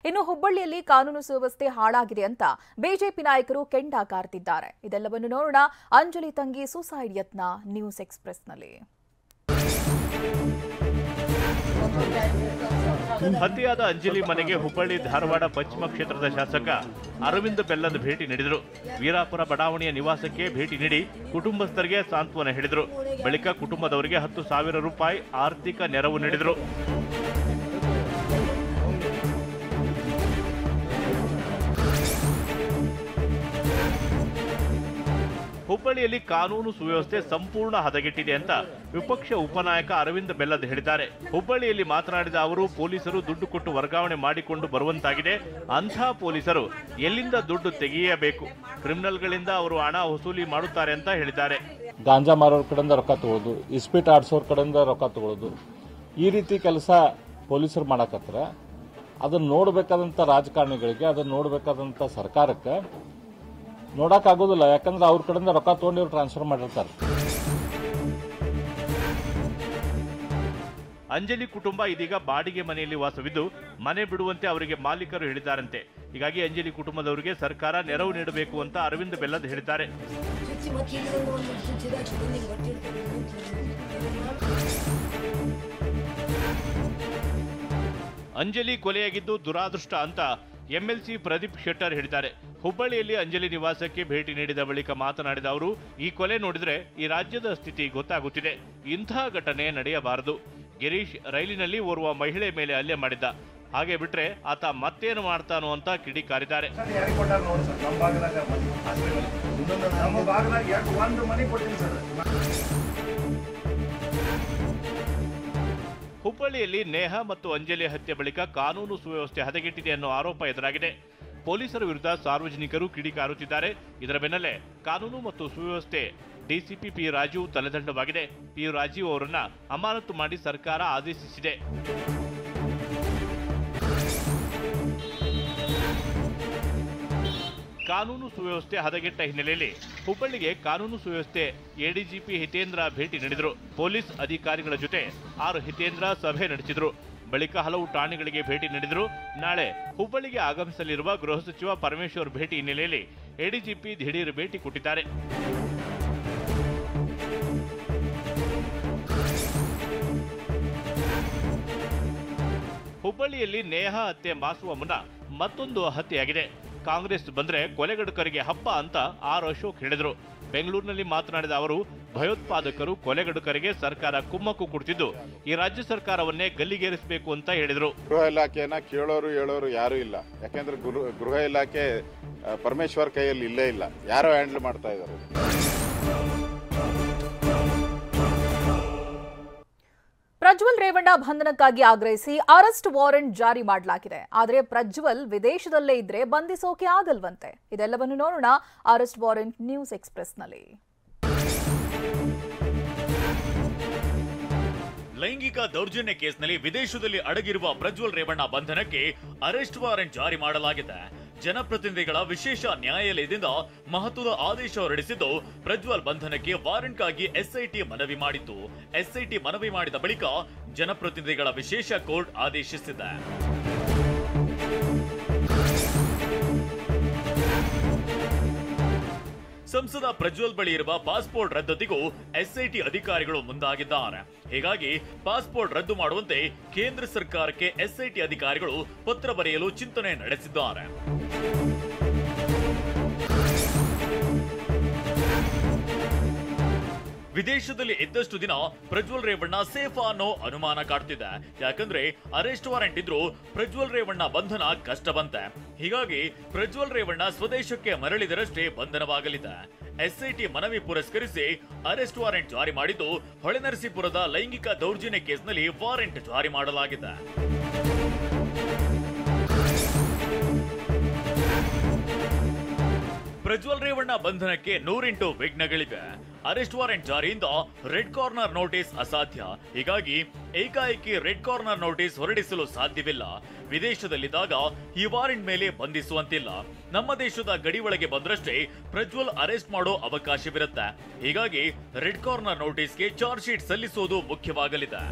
ಇನ್ನು ಹುಬ್ಬಳ್ಳಿಯಲ್ಲಿ ಕಾನೂನು ಸುವ್ಯವಸ್ಥೆ ಹಾಳಾಗಿದೆ ಅಂತ ಬಿಜೆಪಿ ನಾಯಕರು ಕೆಂಡ ಕಾರ್ತಿದ್ದಾರೆ. ಇದೆಲ್ಲವನ್ನು ನೋಡೋಣ. ಅಂಜಲಿ ತಂಗಿ ಸುಸೈಡ್ ಯತ್ನ ನ್ಯೂಸ್ ಎಕ್ಸ್‌ಪ್ರೆಸ್‌ನಲ್ಲಿ. ಹತ್ಯೆಯಾದ ಅಂಜಲಿ ಮನೆಗೆ ಹುಬ್ಬಳ್ಳಿ ಧಾರವಾಡ ಪಶ್ಚಿಮ ಕ್ಷೇತ್ರದ ಶಾಸಕ ಅರವಿಂದ ಬೆಲ್ಲದ ಭೇಟಿ ನೀಡಿದರು. ವೀರಾಪುರ ಬಡಾವಣೆಯ ನಿವಾಸಕ್ಕೆ ಭೇಟಿ ನೀಡಿ ಕುಟುಂಬಸ್ಥರಿಗೆ ಸಾಂತ್ವನ ಹೇಳಿದರು. ಬಳಿಕ ಕುಟುಂಬದವರಿಗೆ 10,000 ರೂಪಾಯಿ ಆರ್ಥಿಕ ನೆರವು ನೀಡಿದರು. ಹುಬ್ಬಳ್ಳಿಯಲ್ಲಿ ಕಾನೂನು ಸುವ್ಯವಸ್ಥೆ ಸಂಪೂರ್ಣ ಹದಗೆಟ್ಟಿದೆ ಅಂತ ವಿಪಕ್ಷ ಉಪನಾಯಕ ಅರವಿಂದ ಬೆಲ್ಲದ್ ಹೇಳಿದ್ದಾರೆ. ಹುಬ್ಬಳ್ಳಿಯಲ್ಲಿ ಮಾತನಾಡಿದ ಅವರು, ಪೊಲೀಸರು ದುಡ್ಡು ಕೊಟ್ಟು ವರ್ಗಾವಣೆ ಮಾಡಿಕೊಂಡು ಬರುವಂತಾಗಿದೆ. ಅಂಥ ಪೊಲೀಸರು ಎಲ್ಲಿಂದ ದುಡ್ಡು ತೆಗೆಯಬೇಕು? ಕ್ರಿಮಿನಲ್ಗಳಿಂದ ಅವರು ಹಣ ವಸೂಲಿ ಮಾಡುತ್ತಾರೆ ಅಂತ ಹೇಳಿದ್ದಾರೆ. ಗಾಂಜಾ ಮಾರೋರ ಕಡೆಯಿಂದ ರೊಕ್ಕ ತಗೊಳ್ಳೋದು, ಇಸ್ಪೀಟ್ ಆಡ್ಸೋರ್ ಕಡೆಯಿಂದ ರೊಕ್ಕ ತಗೊಳ್ಳೋದು, ಈ ರೀತಿ ಕೆಲಸ ಪೊಲೀಸರು ಮಾಡಕತ್ರ. ಅದನ್ನ ನೋಡಬೇಕಾದಂಥ ರಾಜಕಾರಣಿಗಳಿಗೆ, ಅದನ್ನ ನೋಡಬೇಕಾದಂಥ ಸರ್ಕಾರಕ್ಕೆ ನೋಡಕ್ಕಾಗೋದಿಲ್ಲ. ಯಾಕಂದ್ರೆ ಅವ್ರ ಕಡೆಯಿಂದ ರೊಕ್ಕ ತಗೊಂಡು ಇವ್ರು ಟ್ರಾನ್ಸ್ಫರ್ ಮಾಡಿರ್ತಾರೆ. ಅಂಜಲಿ ಕುಟುಂಬ ಇದೀಗ ಬಾಡಿಗೆ ಮನೆಯಲ್ಲಿ ವಾಸವಿದ್ದು ಮನೆ ಬಿಡುವಂತೆ ಅವರಿಗೆ ಮಾಲೀಕರು ಹೇಳಿದ್ದಾರಂತೆ. ಹೀಗಾಗಿ ಅಂಜಲಿ ಕುಟುಂಬದವರಿಗೆ ಸರ್ಕಾರ ನೆರವು ನೀಡಬೇಕು ಅಂತ ಅರವಿಂದ ಬೆಲ್ಲದ್ ಹೇಳಿದ್ದಾರೆ. ಅಂಜಲಿ ಕೊಲೆಯಾಗಿದ್ದು ದುರಾದೃಷ್ಟ ಅಂತ ಎಂಎಲ್ಸಿ ಪ್ರದೀಪ್ ಶೆಟ್ಟರ್ ಹೇಳಿದ್ದಾರೆ. ಹುಬ್ಬಳ್ಳಿಯಲ್ಲಿ ಅಂಜಲಿ ನಿವಾಸಕ್ಕೆ ಭೇಟಿ ನೀಡಿದ ಬಳಿಕ ಮಾತನಾಡಿದ ಅವರು, ಈ ಕೊಲೆ ನೋಡಿದ್ರೆ ಈ ರಾಜ್ಯದ ಸ್ಥಿತಿ ಗೊತ್ತಾಗುತ್ತಿದೆ. ಇಂಥ ಘಟನೆ ನಡೆಯಬಾರದು. ಗಿರೀಶ್ ರೈಲಿನಲ್ಲಿ ಓರ್ವ ಮಹಿಳೆ ಮೇಲೆ ಹಲ್ಲೆ ಮಾಡಿದ್ದ. ಹಾಗೆ ಬಿಟ್ರೆ ಆತ ಮತ್ತೇನು ಮಾಡ್ತಾನೋ ಅಂತ ಕಿಡಿಕಾರಿದ್ದಾರೆ. ಹುಬ್ಬಳ್ಳಿಯಲ್ಲಿ ನೇಹಾ ಮತ್ತು ಅಂಜಲಿ ಹತ್ಯೆ ಬಳಿಕ ಕಾನೂನು ಸುವ್ಯವಸ್ಥೆ ಹದಗೆಟ್ಟಿದೆ ಅನ್ನೋ ಆರೋಪ ಎದುರಾಗಿದೆ. ಪೊಲೀಸರ ವಿರುದ್ಧ ಸಾರ್ವಜನಿಕರು ಕಿಡಿಕಾರುತ್ತಿದ್ದಾರೆ. ಇದರ ಬೆನ್ನಲ್ಲೇ ಕಾನೂನು ಮತ್ತು ಸುವ್ಯವಸ್ಥೆ ಡಿಸಿಪಿ ಪಿ ರಾಜೀವ್ ತಲೆದಂಡವಾಗಿದೆ. ಪಿ ರಾಜೀವ್ ಅವರನ್ನ ಅಮಾನತು ಮಾಡಿ ಸರ್ಕಾರ ಆದೇಶಿಸಿದೆ. ಕಾನೂನು ಸುವ್ಯವಸ್ಥೆ ಹದಗೆಟ್ಟ ಹಿನ್ನೆಲೆಯಲ್ಲಿ ಹುಬ್ಬಳ್ಳಿಗೆ ಕಾನೂನು ಸುವ್ಯವಸ್ಥೆ ಎಡಿಜಿಪಿ ಹಿತೇಂದ್ರ ಭೇಟಿ ನೀಡಿದರು. ಪೊಲೀಸ್ ಅಧಿಕಾರಿಗಳ ಜೊತೆ ಹಿತೇಂದ್ರ ಸಭೆ ನಡೆಸಿದರು. ಬಳಿಕ ಹಲವು ಠಾಣೆಗಳಿಗೆ ಭೇಟಿ ನೀಡಿದರು. ನಾಳೆ ಹುಬ್ಬಳ್ಳಿಗೆ ಆಗಮಿಸಲಿರುವ ಗೃಹ ಸಚಿವ ಪರಮೇಶ್ವರ್ ಭೇಟಿ ಹಿನ್ನೆಲೆಯಲ್ಲಿ ಎಡಿಜಿಪಿ ದಿಢೀರ್ ಭೇಟಿ ಕೊಟ್ಟಿದ್ದಾರೆ. ಹುಬ್ಬಳ್ಳಿಯಲ್ಲಿ ನೇಹಾ ಹತ್ಯೆ ಮಾಸುವ ಮುನ್ನ ಮತ್ತೊಂದು ಹತ್ಯೆಯಾಗಿದೆ. ಕಾಂಗ್ರೆಸ್ ಬಂದ್ರೆ ಕೊಲೆಗಡುಕರಿಗೆ ಹಬ್ಬ ಅಂತ ಅಶೋಕ್ ಹೇಳಿದರು. ಬೆಂಗಳೂರಿನಲ್ಲಿ ಮಾತನಾಡಿದ ಅವರು, ಭಯೋತ್ಪಾದಕರು ಕೊಲೆಗಡುಕರಿಗೆ ಸರ್ಕಾರ ಕುಮ್ಮಕ್ಕು ಕೊಡ್ತಿದ್ದು ಈ ರಾಜ್ಯ ಸರ್ಕಾರವನ್ನೇ ಗಲ್ಲಿಗೇರಿಸಬೇಕು ಅಂತ ಹೇಳಿದರು. ಗೃಹ ಇಲಾಖೆಯನ್ನ ಕೇಳೋರು ಹೇಳೋರು ಯಾರು ಇಲ್ಲ. ಯಾಕೆಂದ್ರೆ ಗೃಹ ಇಲಾಖೆ ಪರಮೇಶ್ವರ್ ಕೈಯಲ್ಲಿ ಇಲ್ಲೇ ಇಲ್ಲ, ಯಾರೋ ಹ್ಯಾಂಡಲ್ ಮಾಡ್ತಾ ಇದ್ದಾರೆ. ಪ್ರಜ್ವಲ್ ರೇವಣ್ಣ ಬಂಧನಕ್ಕಾಗಿ ಆಗ್ರಹಿಸಿ ಅರೆಸ್ಟ್ ವಾರೆಂಟ್ ಜಾರಿ ಮಾಡಲಾಗಿದೆ. ಆದರೆ ಪ್ರಜ್ವಲ್ ವಿದೇಶದಲ್ಲೇ ಇದ್ರೆ ಬಂಧಿಸೋಕೆ ಆಗಲ್ವಂತೆ. ಇದೆಲ್ಲವನ್ನು ನೋಡೋಣ. ಅರೆಸ್ಟ್ ವಾರೆಂಟ್ ನ್ಯೂಸ್ ಎಕ್ಸ್‌ಪ್ರೆಸ್‌ನಲ್ಲಿ. ಲೈಂಗಿಕ ದೌರ್ಜನ್ಯ ಕೇಸ್ನಲ್ಲಿ ವಿದೇಶದಲ್ಲಿ ಅಡಗಿರುವ ಪ್ರಜ್ವಲ್ ರೇವಣ್ಣ ಬಂಧನಕ್ಕೆ ಅರೆಸ್ಟ್ ವಾರೆಂಟ್ ಜಾರಿ ಮಾಡಲಾಗಿದೆ. ಜನಪ್ರತಿನಿಧಿಗಳ ವಿಶೇಷ ನ್ಯಾಯಾಲಯದಿಂದ ಮಹತ್ವದ ಆದೇಶ ಹೊರಡಿಸಿದ್ದು ಪ್ರಜ್ವಲ್ ಬಂಧನಕ್ಕೆ ವಾರೆಂಟ್ಗಾಗಿ ಎಸ್ಐಟಿ ಮನವಿ ಮಾಡಿತ್ತು. ಎಸ್ಐಟಿ ಮನವಿ ಮಾಡಿದ ಬಳಿಕ ಜನಪ್ರತಿನಿಧಿಗಳ ವಿಶೇಷ ಕೋರ್ಟ್ ಆದೇಶಿಸಿದೆ. ಸಂಸದ ಪ್ರಜ್ವಲ್ ಬಳಿ ಇರುವ ಪಾಸ್ಪೋರ್ಟ್ ರದ್ದತಿಗೂ ಎಸ್ಐಟಿ ಅಧಿಕಾರಿಗಳು ಮುಂದಾಗಿದ್ದಾರೆ. ಹೀಗಾಗಿ ಪಾಸ್ಪೋರ್ಟ್ ರದ್ದು ಮಾಡುವಂತೆ ಕೇಂದ್ರ ಸರ್ಕಾರಕ್ಕೆ ಎಸ್ಐಟಿ ಅಧಿಕಾರಿಗಳು ಪತ್ರ ಬರೆಯಲು ಚಿಂತನೆ ನಡೆಸಿದ್ದಾರೆ. ವಿದೇಶದಲ್ಲಿ ಇದ್ದಷ್ಟು ದಿನ ಪ್ರಜ್ವಲ್ ರೇವಣ್ಣ ಸೇಫ್ ಅನ್ನೋ ಅನುಮಾನ ಕಾಡ್ತಿದೆ. ಯಾಕಂದ್ರೆ ಅರೆಸ್ಟ್ ವಾರೆಂಟ್ ಇದ್ರೂ ಪ್ರಜ್ವಲ್ ರೇವಣ್ಣ ಬಂಧನ ಕಷ್ಟ ಬಂತೆ. ಹೀಗಾಗಿ ಪ್ರಜ್ವಲ್ ರೇವಣ್ಣ ಸ್ವದೇಶಕ್ಕೆ ಮರಳಿದರಷ್ಟೇ ಬಂಧನವಾಗಲಿದೆ. ಎಸ್ಐಟಿ ಮನವಿ ಪುರಸ್ಕರಿಸಿ ಅರೆಸ್ಟ್ ವಾರೆಂಟ್ ಜಾರಿ ಮಾಡಿದ್ದು ಹೊಳೆನರಸೀಪುರದ ಲೈಂಗಿಕ ದೌರ್ಜನ್ಯ ಕೇಸ್ನಲ್ಲಿ ವಾರೆಂಟ್ ಜಾರಿ ಮಾಡಲಾಗಿದೆ. ಪ್ರಜ್ವಲ್ ರೇವಣ್ಣ ಬಂಧನಕ್ಕೆ 108 ವಿಘ್ನಗಳಿವೆ. ಅರೆಸ್ಟ್ ವಾರೆಂಟ್ ಜಾರಿಯಿಂದ ರೆಡ್ ಕಾರ್ನರ್ ನೋಟಿಸ್ ಅಸಾಧ್ಯ. ಹೀಗಾಗಿ ಏಕಾಏಕಿ ರೆಡ್ ಕಾರ್ನರ್ ನೋಟಿಸ್ ಹೊರಡಿಸಲು ಸಾಧ್ಯವಿಲ್ಲ. ವಿದೇಶದಲ್ಲಿದ್ದಾಗ ಈ ವಾರೆಂಟ್ ಮೇಲೆ ಬಂಧಿಸುವಂತಿಲ್ಲ. ನಮ್ಮ ದೇಶದ ಗಡಿ ಒಳಗೆ ಬಂದ್ರಷ್ಟೇ ಪ್ರಜ್ವಲ್ ಅರೆಸ್ಟ್ ಮಾಡೋ ಅವಕಾಶವಿರುತ್ತೆ. ಹೀಗಾಗಿ ರೆಡ್ ಕಾರ್ನರ್ ನೋಟಿಸ್ಗೆ ಚಾರ್ಜ್ ಶೀಟ್ ಸಲ್ಲಿಸುವುದು ಮುಖ್ಯವಾಗಲಿದೆ.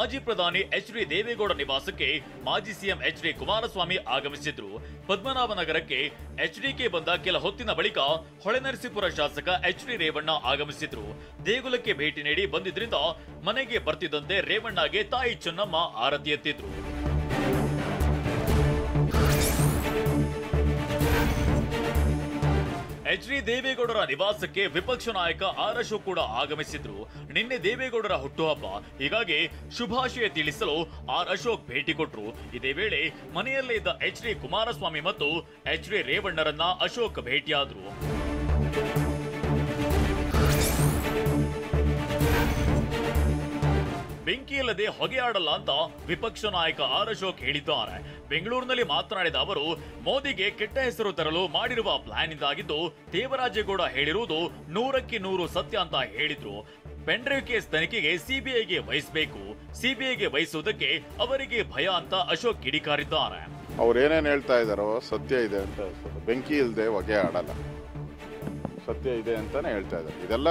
ಮಾಜಿ ಪ್ರಧಾನಿ ಎಚ್.ಡಿ. ದೇವೇಗೌಡ ನಿವಾಸಕ್ಕೆ ಮಾಜಿ ಸಿಎಂ ಎಚ್.ಡಿ. ಕುಮಾರಸ್ವಾಮಿ ಆಗಮಿಸಿದ್ರು. ಪದ್ಮನಾಭನಗರಕ್ಕೆ ಎಚ್ಡಿಕೆ ಬಂದ ಕೆಲ ಹೊತ್ತಿನ ಬಳಿಕ ಹೊಳೆನರಸೀಪುರ ಶಾಸಕ ಎಚ್.ಡಿ. ರೇವಣ್ಣ ಆಗಮಿಸಿದ್ರು. ದೇಗುಲಕ್ಕೆ ಭೇಟಿ ನೀಡಿ ಬಂದಿದ್ರಿಂದ ಮನೆಗೆ ಬರ್ತಿದ್ದಂತೆ ರೇವಣ್ಣಗೆ ತಾಯಿ ಚೆನ್ನಮ್ಮ ಆರತಿ ಎತ್ತಿದ್ರು. ಎಚ್.ಡಿ. ದೇವೇಗೌಡರ ನಿವಾಸಕ್ಕೆ ವಿಪಕ್ಷ ನಾಯಕ ಆರ್ ಅಶೋಕ್ ಕೂಡ ಆಗಮಿಸಿದ್ರು. ನಿನ್ನೆ ದೇವೇಗೌಡರ ಹುಟ್ಟುಹಬ್ಬ, ಹೀಗಾಗಿ ಶುಭಾಶಯ ತಿಳಿಸಲು ಆರ್ ಅಶೋಕ್ ಭೇಟಿ ಕೊಟ್ರು. ಇದೇ ವೇಳೆ ಮನೆಯಲ್ಲೇ ಇದ್ದ ಎಚ್.ಡಿ. ಕುಮಾರಸ್ವಾಮಿ ಮತ್ತು ಎಚ್.ಡಿ. ರೇವಣ್ಣರನ್ನ ಅಶೋಕ್ ಭೇಟಿಯಾದ್ರು. ಬೆಂಕಿಯಿಲ್ಲದೆ ಹೊಗೆ ಆಡಲ್ಲ ಅಂತ ವಿಪಕ್ಷ ನಾಯಕ ಆರ್ ಅಶೋಕ್ ಹೇಳಿದ್ದಾರೆ. ಬೆಂಗಳೂರಿನಲ್ಲಿ ಮಾತನಾಡಿದ ಅವರು, ಮೋದಿಗೆ ಕೆಟ್ಟ ಹೆಸರು ತರಲು ಮಾಡಿರುವ ಪ್ಲಾನ್ ಇಂದಾಗಿದ್ದು ದೇವರಾಜೇಗೌಡ ಹೇಳಿರುವುದು 100% ಸತ್ಯ ಅಂತ ಹೇಳಿದ್ರು. ಪೆನ್ಡ್ರೈವ್ ಕೇಸ್ ತನಿಖೆಗೆ ಸಿಬಿಐಗೆ ವಹಿಸಬೇಕು, ಸಿಬಿಐಗೆ ವಹಿಸುವುದಕ್ಕೆ ಅವರಿಗೆ ಭಯ ಅಂತ ಅಶೋಕ್ ಕಿಡಿಕಾರಿದ್ದಾರೆ. ಅವ್ರೇನೇನ್ ಹೇಳ್ತಾ ಇದಾರೋ ಸತ್ಯ ಇದೆ ಅಂತ, ಬೆಂಕಿ ಇಲ್ಲದೆ ಹೊಗೆ ಆಡಲ್ಲ, ಸತ್ಯ ಇದೆ ಅಂತಾನೆ ಹೇಳ್ತಾ ಇದ್ದಾರೆ. ಇದೆಲ್ಲ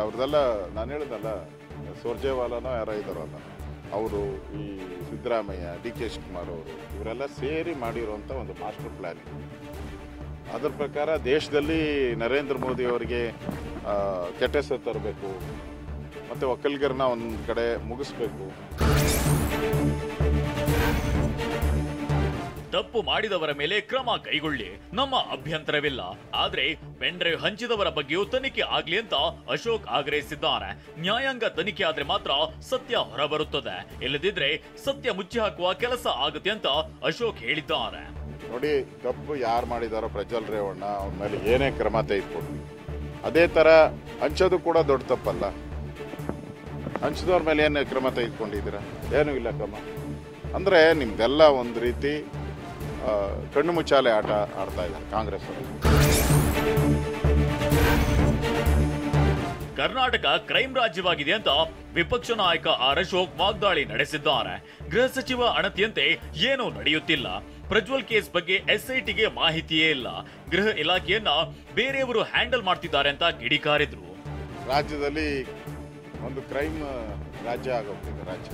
ಅವ್ರದೆಲ್ಲ ನಾನು ಹೇಳಿದಲ್ಲ, ಸುರ್ಜೇವಾಲಾನೋ ಯಾರೋ ಇದಾರಲ್ಲ ಅವರು, ಈ ಸಿದ್ದರಾಮಯ್ಯ, ಡಿ.ಕೆ. ಶಿವಕುಮಾರ್ ಅವರು, ಇವರೆಲ್ಲ ಸೇರಿ ಮಾಡಿರುವಂಥ ಒಂದು ಮಾಸ್ಟರ್ ಪ್ಲಾನ್. ಅದರ ಪ್ರಕಾರ ದೇಶದಲ್ಲಿ ನರೇಂದ್ರ ಮೋದಿ ಅವರಿಗೆ ಕೆಟ್ಟ ಹೆಸರು ತರಬೇಕು, ಮತ್ತು ಒಕ್ಕಲಿಗರನ್ನ ಒಂದು ಕಡೆ ಮುಗಿಸ್ಬೇಕು. ತಪ್ಪು ಮಾಡಿದವರ ಮೇಲೆ ಕ್ರಮ ಕೈಗೊಳ್ಳಿ, ನಮ್ಮ ಅಭ್ಯಂತರವಿಲ್ಲ. ಆದ್ರೆ ಪೆನ್ಡ್ರೈವ್ ಹಂಚಿದವರ ಬಗ್ಗೆಯೂ ತನಿಖೆ ಆಗ್ಲಿ ಅಂತ ಅಶೋಕ್ ಆಗ್ರಹಿಸಿದ್ದಾರೆ. ನ್ಯಾಯಾಂಗ ತನಿಖೆ ಆದ್ರೆ ಮಾತ್ರ ಸತ್ಯ ಹೊರಬರುತ್ತದೆ, ಇಲ್ಲದಿದ್ರೆ ಸತ್ಯ ಮುಚ್ಚಿ ಹಾಕುವ ಕೆಲಸ ಆಗುತ್ತೆ ಅಂತ ಅಶೋಕ್ ಹೇಳಿದ್ದಾರೆ. ನೋಡಿ, ತಪ್ಪು ಯಾರು ಮಾಡಿದಾರೋ ಪ್ರಜ್ವಲ್ ರೇವಣ್ಣ ಅವ್ರ ಮೇಲೆ ಏನೇ ಕ್ರಮ ತೆಗೆದುಕೊಂಡು, ಅದೇ ತರ ಹಂಚೋದು ಕೂಡ ದೊಡ್ಡ ತಪ್ಪಲ್ಲ. ಹಂಚಿದವ್ರ ಮೇಲೆ ಏನು ಕ್ರಮ ತೆಗೆದುಕೊಂಡಿದ್ದೀರಾ? ಏನೂ ಇಲ್ಲ ಕ್ರಮ. ಅಂದ್ರೆ ನಿಮ್ದೆಲ್ಲ ಒಂದು ರೀತಿ ಕಣ್ಣು ಮುಚ್ಚಾಲೆ ಆಟ ಆಡ್ತಾ ಇದ್ದಾರೆ ಕಾಂಗ್ರೆಸ್ ಅವರು. ಕರ್ನಾಟಕ ಕ್ರೈಂ ರಾಜ್ಯವಾಗಿದೆ ಅಂತ ವಿಪಕ್ಷ ನಾಯಕ ಆರ್ ಅಶೋಕ್ ವಾಗ್ದಾಳಿ ನಡೆಸಿದ್ದಾರೆ. ಗೃಹ ಸಚಿವ ಅಣತಿಯಂತೆ ಏನೂ ನಡೆಯುತ್ತಿಲ್ಲ, ಪ್ರಜ್ವಲ್ ಕೇಸ್ ಬಗ್ಗೆ ಎಸ್ಐಟಿಗೆ ಮಾಹಿತಿಯೇ ಇಲ್ಲ, ಗೃಹ ಇಲಾಖೆಯನ್ನ ಬೇರೆಯವರು ಹ್ಯಾಂಡಲ್ ಮಾಡ್ತಿದ್ದಾರೆ ಅಂತ ಕಿಡಿಕಾರಿದ್ರು. ರಾಜ್ಯದಲ್ಲಿ ಒಂದು ಕ್ರೈಮ್ ರಾಜ್ಯ ಆಗೋಗ್ತಿದೆ ರಾಜ್ಯ.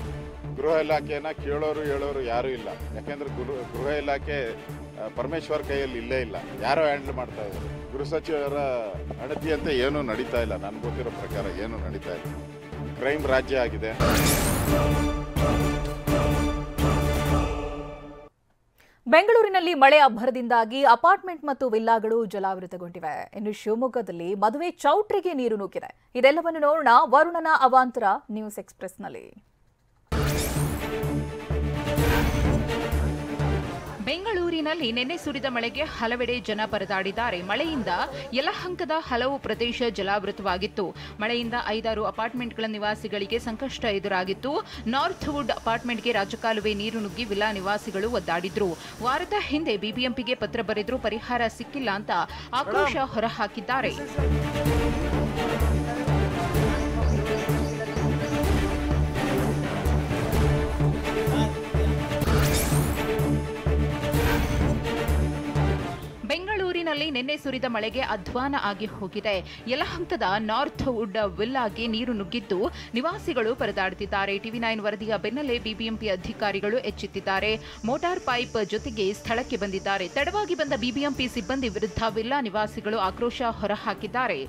ಗೃಹ ಇಲಾಖೆಯನ್ನ ಕೇಳೋರು ಹೇಳೋರು ಯಾರೂ ಇಲ್ಲ. ಯಾಕೆಂದ್ರೆ ಗೃಹ ಇಲಾಖೆ ಪರಮೇಶ್ವರ್ ಕೈಯಲ್ಲಿ ಇಲ್ಲೇ ಇಲ್ಲ, ಯಾರೋ ಹ್ಯಾಂಡಲ್ ಮಾಡ್ತಾ ಇದ್ದಾರೆ. ಗೃಹ ಸಚಿವರ ಅಣತಿ ಅಂತ ಏನೂ ನಡೀತಾ ಇಲ್ಲ, ನನ್ಗೆ ಗೊತ್ತಿರೋ ಪ್ರಕಾರ ಏನೂ ನಡೀತಾ ಇಲ್ಲ. ಕ್ರೈಮ್ ರಾಜ್ಯ ಆಗಿದೆ. ಬೆಂಗಳೂರಿನಲ್ಲಿ ಮಳೆ ಅಬ್ಬರದಿಂದಾಗಿ ಅಪಾರ್ಟ್ಮೆಂಟ್ ಮತ್ತು ವಿಲ್ಲಾಗಳು ಜಲಾವೃತಗೊಂಡಿವೆ. ಇನ್ನು ಶಿವಮೊಗ್ಗದಲ್ಲಿ ಮದುವೆ ಚೌಟ್ರಿಗೆ ನೀರು ನುಗ್ಗಿದೆ. ಇದೆಲ್ಲವನ್ನು ನೋಡೋಣ ವರುಣನ ಅವಾಂತರ ನ್ಯೂಸ್ ಎಕ್ಸ್‌ಪ್ರೆಸ್‌ನಲ್ಲಿ. ಬೆಂಗಳೂರಿನಲ್ಲಿ ನಿನ್ನೆ ಸುರಿದ ಮಳೆಗೆ ಹಲವೆಡೆ ಜನ ಪರದಾಡಿದ್ದಾರೆ. ಮಳೆಯಿಂದ ಯಲಹಂಕದ ಹಲವು ಪ್ರದೇಶ ಜಲಾವೃತವಾಗಿತ್ತು. ಮಳೆಯಿಂದ 5-6 ಅಪಾರ್ಟ್ಮೆಂಟ್ಗಳ ನಿವಾಸಿಗಳಿಗೆ ಸಂಕಷ್ಟ ಎದುರಾಗಿತ್ತು. ನಾರ್ತ್ ವುಡ್ ಅಪಾರ್ಟ್ಮೆಂಟ್ಗೆ ರಾಜಕಾಲುವೆ ನೀರು ನುಗ್ಗಿ ವಿಲ್ಲಾ ನಿವಾಸಿಗಳು ಒದ್ದಾಡಿದ್ರು. ವಾರದ ಹಿಂದೆ ಬಿಬಿಎಂಪಿಗೆ ಪತ್ರ ಬರೆದರೂ ಪರಿಹಾರ ಸಿಕ್ಕಿಲ್ಲ ಅಂತ ಆಕ್ರೋಶ ಹೊರಹಾಕಿದ್ದಾರೆ. ಬೆಂಗಳೂರಿನಲ್ಲಿ ನಿನ್ನೆ ಸುರಿದ ಮಳೆಗೆ ಅಧ್ವಾನ ಆಗಿ ಹೋಗಿದೆ. ಯಲಹಂಕದ ನಾರ್ತ್ ವುಡ್ ವಿಲ್ಲಾಗೆ ನೀರು ನುಗ್ಗಿದ್ದು ನಿವಾಸಿಗಳು ಪರದಾಡುತ್ತಿದ್ದಾರೆ. ಟಿವಿ9 ವರದಿಯ ಬೆನ್ನಲ್ಲೇ ಬಿಬಿಎಂಪಿ ಅಧಿಕಾರಿಗಳು ಎಚ್ಚೆತ್ತಿದ್ದಾರೆ. ಮೋಟಾರ್ ಪೈಪ್ ಜೊತೆಗೆ ಸ್ಥಳಕ್ಕೆ ಬಂದಿದ್ದಾರೆ. ತಡವಾಗಿ ಬಂದ ಬಿಬಿಎಂಪಿ ಸಿಬ್ಬಂದಿ ವಿರುದ್ಧ ವಿಲ್ಲಾ ನಿವಾಸಿಗಳು ಆಕ್ರೋಶ ಹೊರಹಾಕಿದ್ದಾರೆ.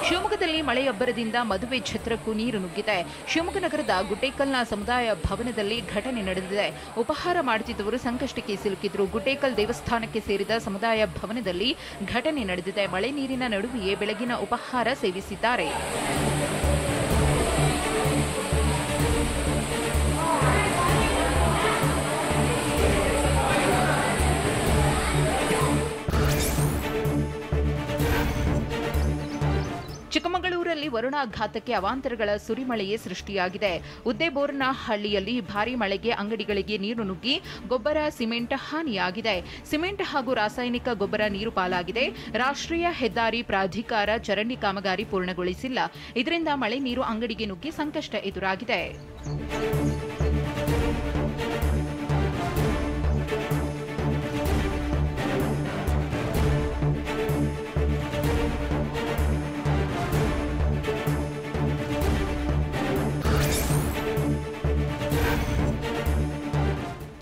ಶಿವಮೊಗ್ಗದಲ್ಲಿ ಮಳೆಯಬ್ಬರದಿಂದ ಮದುವೆ ಛತ್ರಕ್ಕೂ ನೀರು ನುಗ್ಗಿದೆ. ಶಿವಮೊಗ್ಗ ನಗರದ ಗುಡ್ಡೇಕಲ್ನ ಸಮುದಾಯ ಭವನದಲ್ಲಿ ಘಟನೆ ನಡೆದಿದೆ. ಉಪಹಾರ ಮಾಡುತ್ತಿದ್ದವರು ಸಂಕಷ್ಟಕ್ಕೆ ಸಿಲುಕಿದ್ರು. ಗುಡ್ಡೇಕಲ್ ದೇವಸ್ಥಾನಕ್ಕೆ ಸೇರಿದ ಸಮುದಾಯ ಭವನದಲ್ಲಿ ಘಟನೆ ನಡೆದಿದೆ. ಮಳೆ ನೀರಿನ ನಡುವೆಯೇ ಬೆಳಗಿನ ಉಪಹಾರ ಸೇವಿಸಿದ್ದಾರೆ. ಚಿಕ್ಕಮಗಳೂರಲ್ಲಿ ವರುಣಾಘಾತಕ್ಕೆ ಅವಾಂತರಗಳ ಸುರಿಮಳೆಯೇ ಸೃಷ್ಟಿಯಾಗಿದೆ. ಉದ್ದೇಬೋರನಹಳ್ಳಿಯಲ್ಲಿ ಭಾರೀ ಮಳೆಗೆ ಅಂಗಡಿಗಳಿಗೆ ನೀರು ನುಗ್ಗಿ ಗೊಬ್ಬರ, ಸಿಮೆಂಟ್ ಹಾನಿಯಾಗಿದೆ. ಸಿಮೆಂಟ್ ಹಾಗೂ ರಾಸಾಯನಿಕ ಗೊಬ್ಬರ ನೀರು ಪಾಲಾಗಿದೆ. ರಾಷ್ಟ್ರೀಯ ಹೆದ್ದಾರಿ ಪ್ರಾಧಿಕಾರ ಚರಂಡಿ ಕಾಮಗಾರಿ ಪೂರ್ಣಗೊಳಿಸಿಲ್ಲ. ಇದರಿಂದ ಮಳೆ ನೀರು ಅಂಗಡಿಗೆ ನುಗ್ಗಿ ಸಂಕಷ್ಟ ಎದುರಾಗಿದೆ.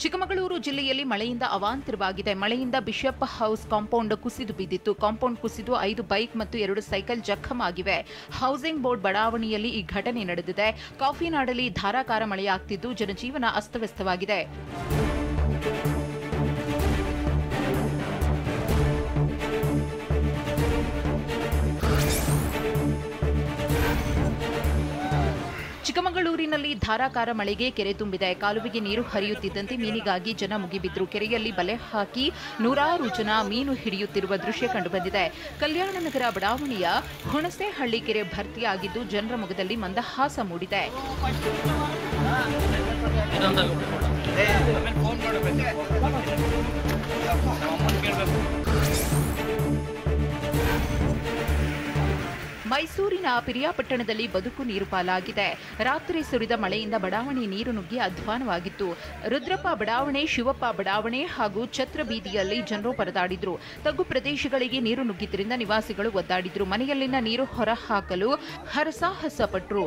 ಚಿಕ್ಕಮಗಳೂರು ಜಿಲ್ಲೆಯಲ್ಲಿ ಮಳೆಯಿಂದ ಅವಾಂತರವಾಗಿದೆ. ಮಳೆಯಿಂದ ಬಿಷಪ್ ಹೌಸ್ ಕಾಂಪೌಂಡ್ ಕುಸಿದು ಬಿದ್ದಿತ್ತು. ಕಾಂಪೌಂಡ್ ಕುಸಿದು 5 ಬೈಕ್ ಮತ್ತು 2 ಸೈಕಲ್ ಜಖಮಾಗಿವೆ. ಹೌಸಿಂಗ್ ಬೋರ್ಡ್ ಬಡಾವಣೆಯಲ್ಲಿ ಈ ಘಟನೆ ನಡೆದಿದೆ. ಕಾಫಿನಾಡಲ್ಲಿ ಧಾರಾಕಾರ ಮಳೆಯಾಗ್ತಿದ್ದು ಜನಜೀವನ ಅಸ್ತವ್ಯಸ್ತವಾಗಿದೆ. ಚಿಕ್ಕಮಗಳೂರಿನಲ್ಲಿ ಧಾರಾಕಾರ ಮಳೆಗೆ ಕೆರೆ ತುಂಬಿದೆ. ಕಾಲುವೆಗೆ ನೀರು ಹರಿಯುತ್ತಿದ್ದಂತೆ ಮೀನಿಗಾಗಿ ಜನ ಮುಗಿಬಿದ್ರು. ಕೆರೆಯಲ್ಲಿ ಬಲೆ ಹಾಕಿ ನೂರಾರು ಜನ ಮೀನು ಹಿಡಿಯುತ್ತಿರುವ ದೃಶ್ಯ ಕಂಡುಬಂದಿದೆ. ಕಲ್ಯಾಣನಗರ ಬಡಾವಣೆಯ ಹುಣಸೇಹಳ್ಳಿ ಕೆರೆ ಭರ್ತಿಯಾಗಿದ್ದು ಜನರ ಮುಖದಲ್ಲಿ ಮಂದಹಾಸ ಮೂಡಿದೆ. ಮೈಸೂರಿನ ಪಿರಿಯಾಪಟ್ಟಣದಲ್ಲಿ ಬದುಕು ನೀರು ಪಾಲಾಗಿದೆ. ರಾತ್ರಿ ಸುರಿದ ಮಳೆಯಿಂದ ಬಡಾವಣೆ ನೀರು ನುಗ್ಗಿ ಅಧ್ವಾನವಾಗಿತ್ತು. ರುದ್ರಪ್ಪ ಬಡಾವಣೆ, ಶಿವಪ್ಪ ಬಡಾವಣೆ ಹಾಗೂ ಛತ್ರ ಬೀದಿಯಲ್ಲಿ ಜನರು ಪರದಾಡಿದ್ರು. ತಗ್ಗು ಪ್ರದೇಶಗಳಿಗೆ ನೀರು ನುಗ್ಗಿದ್ದರಿಂದ ನಿವಾಸಿಗಳು ಒದ್ದಾಡಿದ್ರು. ಮನೆಯಲ್ಲಿನ ನೀರು ಹೊರಹಾಕಲು ಹರಸಾಹಸ ಪಟ್ಟರು.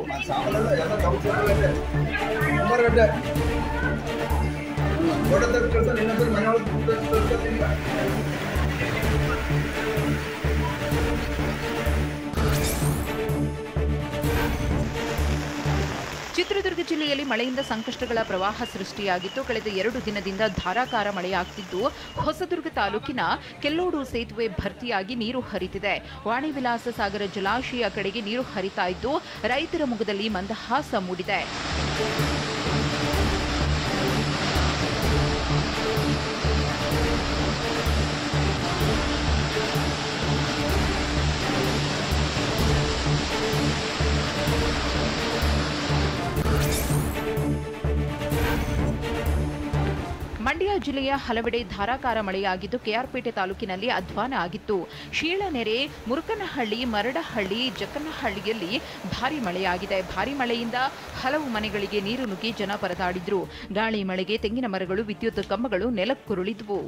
ಚಿತ್ರದುರ್ಗ ಜಿಲ್ಲೆಯಲ್ಲಿ ಮಳೆಯಿಂದ ಸಂಕಷ್ಟಗಳ ಪ್ರವಾಹ ಸೃಷ್ಟಿಯಾಗಿತ್ತು. ಕಳೆದ 2 ದಿನದಿಂದ ಧಾರಾಕಾರ ಮಳೆಯಾಗುತ್ತಿದ್ದು ಹೊಸದುರ್ಗ ತಾಲೂಕಿನ ಕೆಲ್ಲೋಡು ಸೇತುವೆ ಭರ್ತಿಯಾಗಿ ನೀರು ಹರಿತಿದೆ. ವಾಣಿ ವಿಲಾಸ ಸಾಗರ ಜಲಾಶಯ ಕಡೆಗೆ ನೀರು ಹರಿತಾ ಇದ್ದು ರೈತರ ಮುಖದಲ್ಲಿ ಮಂದಹಾಸ ಮೂಡಿದೆ. ಮಂಡ್ಯ ಜಿಲ್ಲೆಯ ಹಲವೆಡೆ ಧಾರಾಕಾರ ಮಳೆಯಾಗಿದ್ದು ಕೆಆರ್ಪೇಟೆ ತಾಲೂಕಿನಲ್ಲಿ ಅಧ್ವಾನ ಆಗಿತ್ತು. ಶೀಳನೆರೆ, ಮುರುಕನಹಳ್ಳಿ, ಮರಡಹಳ್ಳಿ, ಜಕ್ಕನಹಳ್ಳಿಯಲ್ಲಿ ಭಾರೀ ಮಳೆಯಾಗಿದೆ. ಭಾರೀ ಮಳೆಯಿಂದ ಹಲವು ಮನೆಗಳಿಗೆ ನೀರು ನುಗ್ಗಿ ಜನ ಪರದಾಡಿದ್ರು. ಗಾಳಿ ಮಳೆಗೆ ತೆಂಗಿನ ಮರಗಳು, ವಿದ್ಯುತ್ ಕಂಬಗಳು ನೆಲಕ್ಕುರುಳಿದ್ವು.